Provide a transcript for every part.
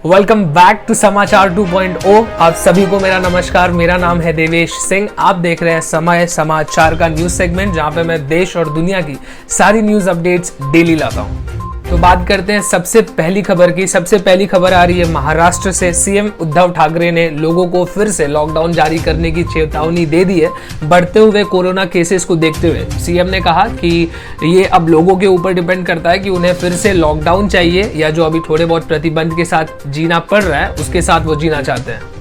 Welcome back to समाचार 2.0। आप सभी को मेरा नमस्कार। मेरा नाम है देवेश सिंह। आप देख रहे हैं समय समाचार का न्यूज सेगमेंट, जहां पे मैं देश और दुनिया की सारी न्यूज अपडेट्स डेली लाता हूं। तो बात करते हैं सबसे पहली खबर की। सबसे पहली खबर आ रही है महाराष्ट्र से। सीएम उद्धव ठाकरे ने लोगों को फिर से लॉकडाउन जारी करने की चेतावनी दे दी है। बढ़ते हुए कोरोना केसेस को देखते हुए सीएम ने कहा कि ये अब लोगों के ऊपर डिपेंड करता है कि उन्हें फिर से लॉकडाउन चाहिए या जो अभी थोड़े बहुत प्रतिबंध के साथ जीना पड़ रहा है उसके साथ वो जीना चाहते हैं।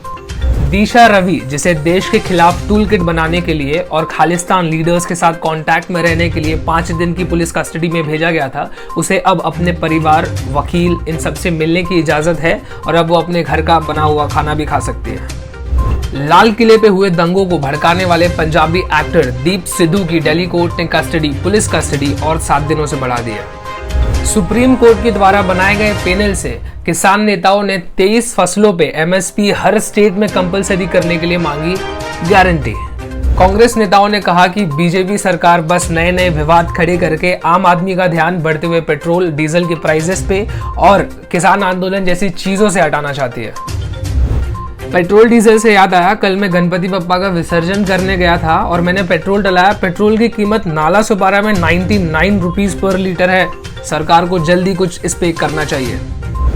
दिशा रवि, जिसे देश के खिलाफ टूल किट बनाने के लिए और खालिस्तान लीडर्स के साथ कांटेक्ट में रहने के लिए 5 दिन की पुलिस कस्टडी में भेजा गया था, उसे अब अपने परिवार, वकील, इन सबसे मिलने की इजाजत है और अब वो अपने घर का बना हुआ खाना भी खा सकती है। लाल किले पे हुए दंगों को भड़काने वाले पंजाबी एक्टर दीप सिद्धू की दिल्ली कोर्ट ने पुलिस कस्टडी और 7 दिनों से बढ़ा दी है। सुप्रीम कोर्ट के द्वारा बनाए गए पैनल से किसान नेताओं ने 23 फसलों पे एमएसपी हर स्टेट में कंपलसरी करने के लिए मांगी गारंटी। कांग्रेस नेताओं ने कहा कि बीजेपी सरकार बस नए नए विवाद खड़े करके आम आदमी का ध्यान बढ़ते हुए पेट्रोल डीजल के प्राइसेस पे और किसान आंदोलन जैसी चीजों से हटाना चाहती है। पेट्रोल डीजल से याद आया, कल मैं गणपति बप्पा का विसर्जन करने गया था और मैंने पेट्रोल डलाया। पेट्रोल की कीमत नाला सुपारा में 99 रुपीज पर लीटर है। सरकार को जल्दी कुछ इस पे करना चाहिए।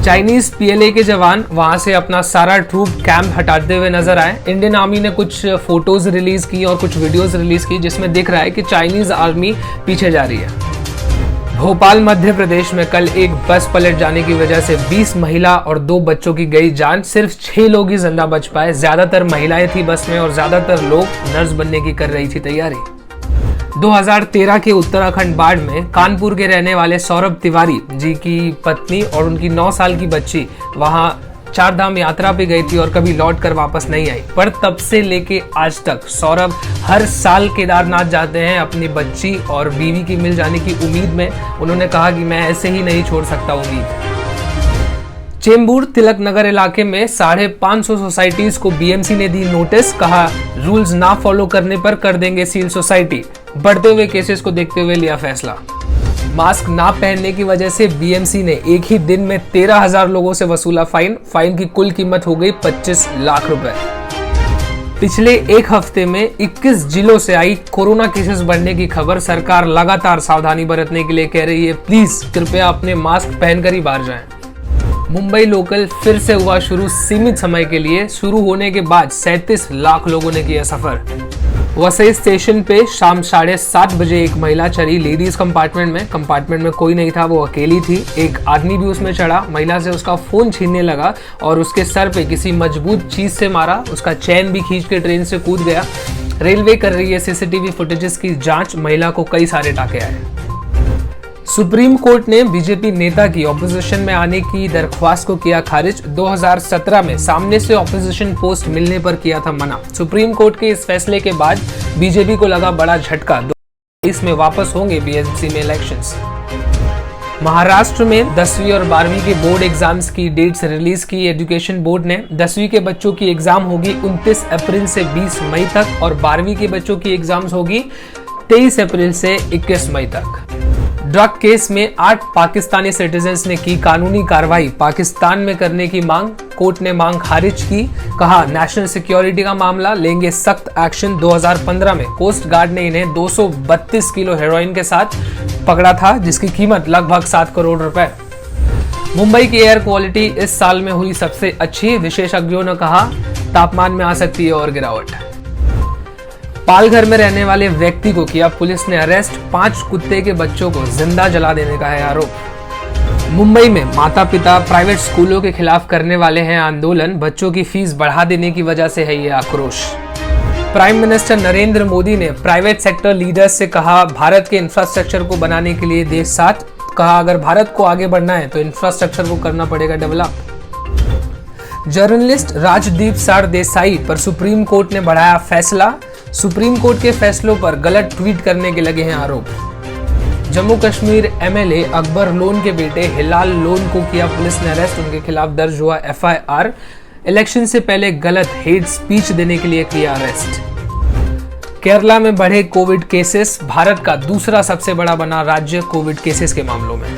चाइनीज पीएलए के जवान वहां से अपना सारा ट्रूप कैंप हटाते हुए नजर आए। इंडियन आर्मी ने कुछ फोटोज रिलीज की और कुछ वीडियोज रिलीज की जिसमें दिख रहा है कि चाइनीज आर्मी पीछे जा रही है। भोपाल मध्य प्रदेश में कल एक बस पलट जाने की वजह से 20 महिला और 2 बच्चों की गई जान। सिर्फ 6 लोग ही जिंदा बच पाए। ज्यादातर महिलाएं थी बस में और ज्यादातर लोग नर्स बनने की कर रही थी तैयारी। 2013 के उत्तराखंड बाढ़ में कानपुर के रहने वाले सौरभ तिवारी जी की पत्नी और उनकी 9 साल की बच्ची वहां 4 धाम यात्रा पे गई थी और कभी लौट कर वापस नहीं आई। पर तब से लेके आज तक सौरभ हर साल केदारनाथ जाते हैं अपनी बच्ची और बीवी की मिल जाने की उम्मीद में। उन्होंने कहा कि मैं ऐसे ही नहीं छोड़ सकता उम्मीद। चेंबूर तिलक नगर इलाके में 550 सोसाइटीज को बीएमसी ने दी नोटिस। कहा रूल्स ना फॉलो करने पर कर देंगे सील सोसाइटी। बढ़ते हुए केसेस को देखते हुए लिया फैसला। मास्क ना पहनने की वजह से बीएमसी ने एक ही दिन में 13,000 लोगों से वसूला फाइन। फाइन की कुल कीमत हो गई 25 लाख रुपए। पिछले एक हफ्ते में 21 जिलों से आई कोरोना केसेस बढ़ने की खबर। सरकार लगातार सावधानी बरतने के लिए कह रही है। प्लीज कृपया अपने मास्क पहनकर ही बाहर जाएं। मुंबई लोकल फिर से हुआ शुरू सीमित समय के लिए। शुरू होने के बाद 37 लाख लोगों ने किया सफर। वसई स्टेशन पे शाम 7:30 बजे एक महिला चढ़ी लेडीज कंपार्टमेंट में कोई नहीं था, वो अकेली थी। एक आदमी भी उसमें चढ़ा। महिला से उसका फोन छीनने लगा और उसके सर पे किसी मजबूत चीज से मारा। उसका चैन भी खींच के ट्रेन से कूद गया। रेलवे कर रही है सीसीटीवी फुटेजेस की जांच। महिला को कई सारे टाके आए। सुप्रीम कोर्ट ने बीजेपी नेता की ऑपोजिशन में आने की दरख्वास्त को किया खारिज। 2017 में सामने से ऑपोजिशन पोस्ट मिलने पर किया था मना। सुप्रीम कोर्ट के इस फैसले के बाद बीजेपी को लगा बड़ा झटका। 2023 में वापस होंगे बीएमसी में इलेक्शंस। महाराष्ट्र में 10वीं और 12वीं के बोर्ड एग्जाम्स की डेट्स रिलीज की एजुकेशन बोर्ड ने। 10वीं के बच्चों की एग्जाम होगी 29 अप्रैल से 20 मई तक और 12वीं के बच्चों की एग्जाम्स होगी 23 अप्रैल से 21 मई तक। ड्रग केस में 8 पाकिस्तानी सिटीजन्स ने की कानूनी कार्रवाई। पाकिस्तान में करने की मांग। कोर्ट ने मांग खारिज की। कहा नेशनल सिक्योरिटी का मामला, लेंगे सख्त एक्शन। 2015 में कोस्ट गार्ड ने इन्हें 232 किलो हेरोइन के साथ पकड़ा था, जिसकी कीमत लगभग 7 करोड़ रुपए। मुंबई की एयर क्वालिटी इस साल में हुई सबसे अच्छी। विशेषज्ञों ने कहा तापमान में आ सकती है और गिरावट। पालघर में रहने वाले व्यक्ति को किया पुलिस ने अरेस्ट। 5 कुत्ते के बच्चों को जिंदा जला देने का है आरोप। मुंबई में माता पिता प्राइवेट स्कूलों के खिलाफ करने वाले हैं आंदोलन। बच्चों की फीस बढ़ा देने की वजह से है ये आक्रोश। प्राइम मिनिस्टर नरेंद्र मोदी ने प्राइवेट सेक्टर लीडर्स से कहा भारत के इंफ्रास्ट्रक्चर को बनाने के लिए देश साथ। कहा अगर भारत को आगे बढ़ना है तो इंफ्रास्ट्रक्चर को करना पड़ेगा डेवलप। जर्नलिस्ट राजदीप सरदेसाई पर सुप्रीम कोर्ट ने बढ़ाया फैसला। सुप्रीम कोर्ट के फैसलों पर गलत ट्वीट करने के लगे हैं आरोप। जम्मू कश्मीर एमएलए अकबर लोन के बेटे हिलाल लोन को किया पुलिस ने अरेस्ट। उनके खिलाफ दर्ज हुआ एफआईआर। इलेक्शन से पहले गलत हेट स्पीच देने के लिए किया अरेस्ट। केरला में बढ़े कोविड केसेस। भारत का दूसरा सबसे बड़ा बना राज्य कोविड केसेस के मामलों में।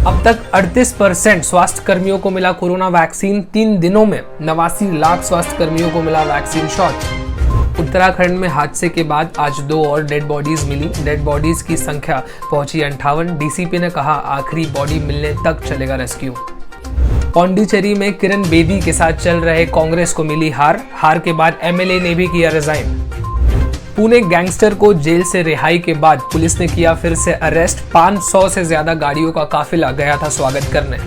अब तक 38% स्वास्थ्य कर्मियों को मिला कोरोना वैक्सीन। 3 दिनों में 89 लाख स्वास्थ्य कर्मियों को मिला वैक्सीन शॉट। उत्तराखंड में हादसे के बाद आज 2 और डेड बॉडीज मिली। डेड बॉडीज की संख्या पहुंची 58। डीसीपी ने कहा आखिरी बॉडी मिलने तक चलेगा रेस्क्यू। पौंडीचेरी में किरण बेदी के साथ चल रहे कांग्रेस को मिली हार के बाद एमएलए ने भी किया रिजाइन। पुणे गैंगस्टर को जेल से रिहाई के बाद पुलिस ने किया फिर से अरेस्ट। 500 से ज्यादा गाड़ियों का काफिला गया था स्वागत करने।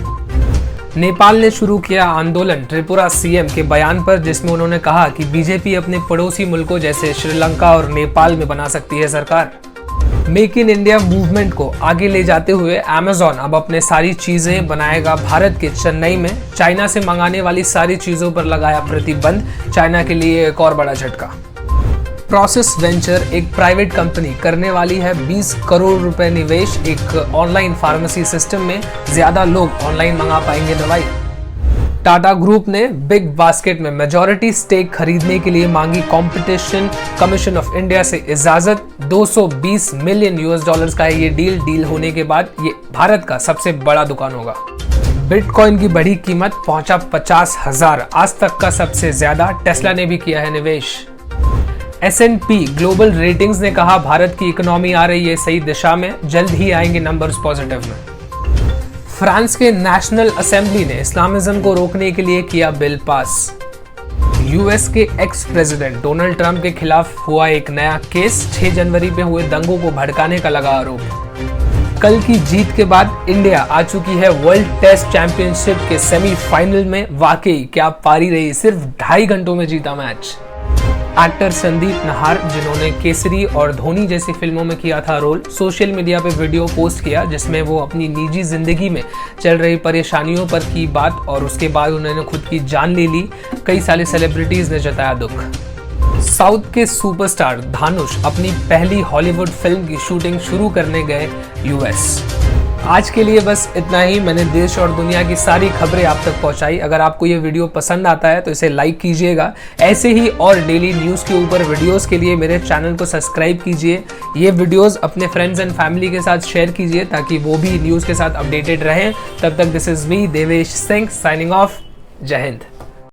नेपाल ने शुरू किया आंदोलन त्रिपुरा सीएम के बयान पर, जिसमें उन्होंने कहा कि बीजेपी अपने पड़ोसी मुल्कों जैसे श्रीलंका और नेपाल में बना सकती है सरकार। मेक इन इंडिया मूवमेंट को आगे ले जाते हुए अमेज़न अब अपने सारी चीजें बनाएगा भारत के चेन्नई में। चाइना से मंगाने वाली सारी चीजों पर लगाया प्रतिबंध। चाइना के लिए एक और बड़ा झटका। प्रोसेस वेंचर एक प्राइवेट कंपनी करने वाली है 20 करोड़ रुपए निवेश एक ऑनलाइन फार्मेसी सिस्टम में। ज्यादा लोग ऑनलाइन मंगा पाएंगे दवाई। टाटा ग्रुप ने बिग बास्केट में मेजॉरिटी स्टेक खरीदने के लिए मांगी कंपटीशन कमीशन ऑफ इंडिया से इजाजत। 220 मिलियन US$ का है ये डील होने के बाद ये भारत का सबसे बड़ा दुकान होगा। बिटकॉइन की बढ़ी कीमत पहुंचा 50,000, आज तक का सबसे ज्यादा। टेस्ला ने भी किया है निवेश। S&P ग्लोबल रेटिंग्स ने कहा भारत की इकोनॉमी आ रही है सही दिशा में, जल्द ही आएंगे नंबर्स पॉजिटिव में। फ्रांस के नेशनल असेंबली ने इस्लामिज्म को रोकने के लिए किया बिल पास। यूएस के एक्स प्रेसिडेंट डोनाल्ड ट्रंप के खिलाफ हुआ एक नया केस। 6 जनवरी पे हुए दंगों को भड़काने का लगा आरोप। कल की जीत के बाद इंडिया आ चुकी है वर्ल्ड टेस्ट चैंपियनशिप के सेमीफाइनल में। वाकई क्या पारी रही, सिर्फ 2.5 घंटों में जीता मैच। एक्टर संदीप नाहर, जिन्होंने केसरी और धोनी जैसी फिल्मों में किया था रोल, सोशल मीडिया पे वीडियो पोस्ट किया जिसमें वो अपनी निजी जिंदगी में चल रही परेशानियों पर की बात और उसके बाद उन्होंने खुद की जान ले ली। कई सारे सेलिब्रिटीज ने जताया दुख। साउथ के सुपरस्टार धानुष अपनी पहली हॉलीवुड फिल्म की शूटिंग शुरू करने गए यूएस। आज के लिए बस इतना ही। मैंने देश और दुनिया की सारी खबरें आप तक पहुंचाई। अगर आपको ये वीडियो पसंद आता है तो इसे लाइक कीजिएगा। ऐसे ही और डेली न्यूज़ के ऊपर वीडियोस के लिए मेरे चैनल को सब्सक्राइब कीजिए। ये वीडियोस अपने फ्रेंड्स एंड फैमिली के साथ शेयर कीजिए ताकि वो भी न्यूज़ के साथ अपडेटेड रहें। तब तक this is me Devesh Singh signing off. जय हिंद।